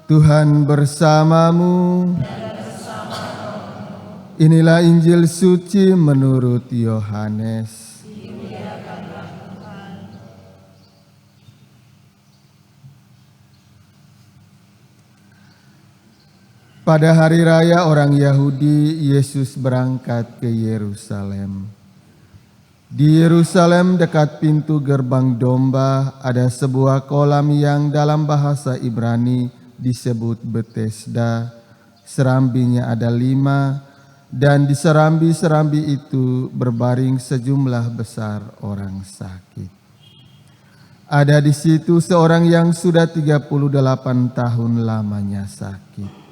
Tuhan bersamamu. Inilah Injil suci menurut Yohanes. Pada hari raya orang Yahudi, Yesus berangkat ke Yerusalem. Di Yerusalem dekat pintu gerbang domba ada sebuah kolam yang dalam bahasa Ibrani disebut Betesda. Serambinya ada 5 dan di serambi-serambi itu berbaring sejumlah besar orang sakit. Ada di situ seorang yang sudah 38 tahun lamanya sakit.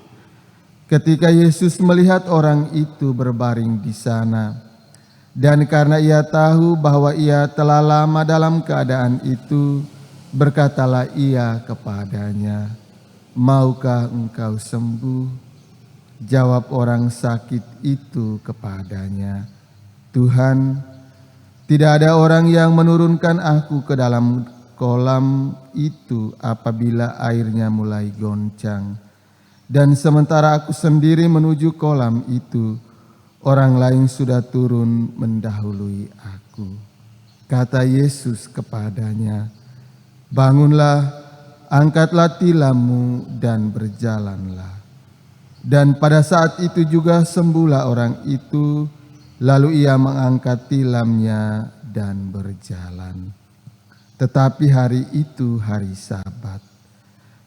Ketika Yesus melihat orang itu berbaring di sana, dan karena ia tahu bahwa ia telah lama dalam keadaan itu, berkatalah ia kepadanya, "Maukah engkau sembuh?" Jawab orang sakit itu kepadanya, "Tuhan, tidak ada orang yang menurunkan aku ke dalam kolam itu apabila airnya mulai goncang. Dan sementara aku sendiri menuju kolam itu, orang lain sudah turun mendahului aku." Kata Yesus kepadanya, "Bangunlah, angkatlah tilammu dan berjalanlah." Dan pada saat itu juga sembuhlah orang itu, lalu ia mengangkat tilamnya dan berjalan. Tetapi hari itu hari Sabat.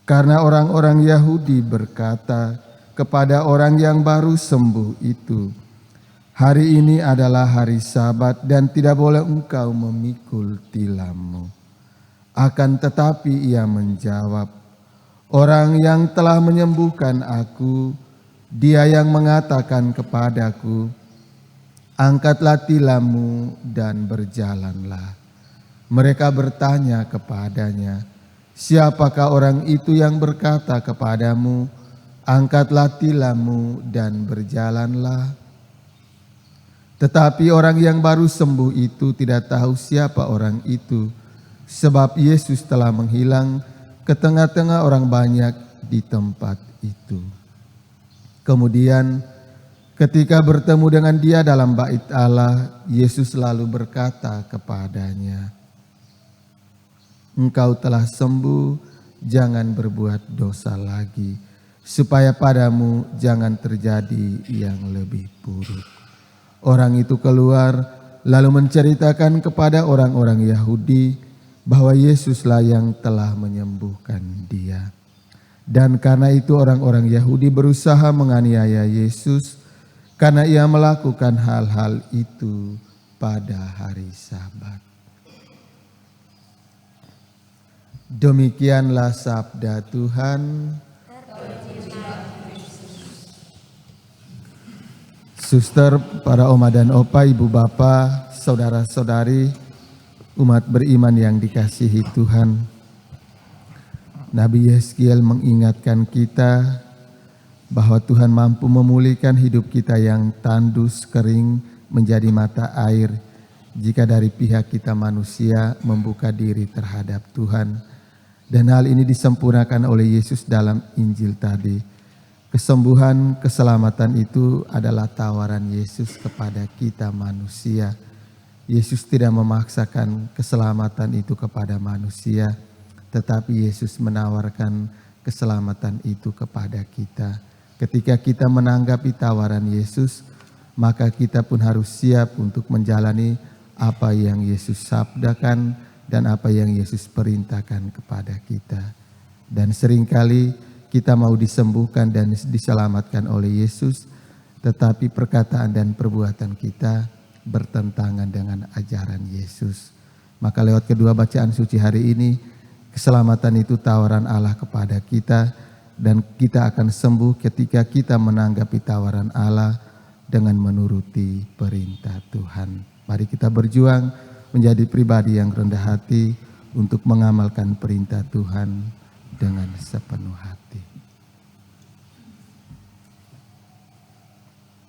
Karena orang-orang Yahudi berkata kepada orang yang baru sembuh itu, "Hari ini adalah hari Sabat dan tidak boleh engkau memikul tilammu." Akan tetapi ia menjawab, "Orang yang telah menyembuhkan aku, Dia yang mengatakan kepadaku, 'Angkatlah tilammu dan berjalanlah.'" Mereka bertanya kepadanya, "Siapakah orang itu yang berkata kepadamu, 'Angkatlah tilammu dan berjalanlah'?" Tetapi orang yang baru sembuh itu tidak tahu siapa orang itu, sebab Yesus telah menghilang ke tengah-tengah orang banyak di tempat itu. Kemudian ketika bertemu dengan dia dalam bait Allah, Yesus lalu berkata kepadanya, "Engkau telah sembuh, jangan berbuat dosa lagi, supaya padamu jangan terjadi yang lebih buruk." Orang itu keluar lalu menceritakan kepada orang-orang Yahudi bahwa Yesuslah yang telah menyembuhkan dia. Dan karena itu orang-orang Yahudi berusaha menganiaya Yesus karena ia melakukan hal-hal itu pada hari Sabat. Demikianlah sabda Tuhan. Suster, para oma dan opa, ibu bapa, saudara-saudari, umat beriman yang dikasihi Tuhan. Nabi Yeskiel mengingatkan kita bahwa Tuhan mampu memulihkan hidup kita yang tandus kering menjadi mata air jika dari pihak kita manusia membuka diri terhadap Tuhan. Dan hal ini disempurnakan oleh Yesus dalam Injil tadi. Kesembuhan, keselamatan itu adalah tawaran Yesus kepada kita manusia. Yesus tidak memaksakan keselamatan itu kepada manusia, tetapi Yesus menawarkan keselamatan itu kepada kita. Ketika kita menanggapi tawaran Yesus, maka kita pun harus siap untuk menjalani apa yang Yesus sabdakan dan apa yang Yesus perintahkan kepada kita. Dan seringkali kita mau disembuhkan dan diselamatkan oleh Yesus, tetapi perkataan dan perbuatan kita bertentangan dengan ajaran Yesus. Maka lewat kedua bacaan suci hari ini, keselamatan itu tawaran Allah kepada kita, dan kita akan sembuh ketika kita menanggapi tawaran Allah dengan menuruti perintah Tuhan. Mari kita berjuang menjadi pribadi yang rendah hati untuk mengamalkan perintah Tuhan dengan sepenuh hati.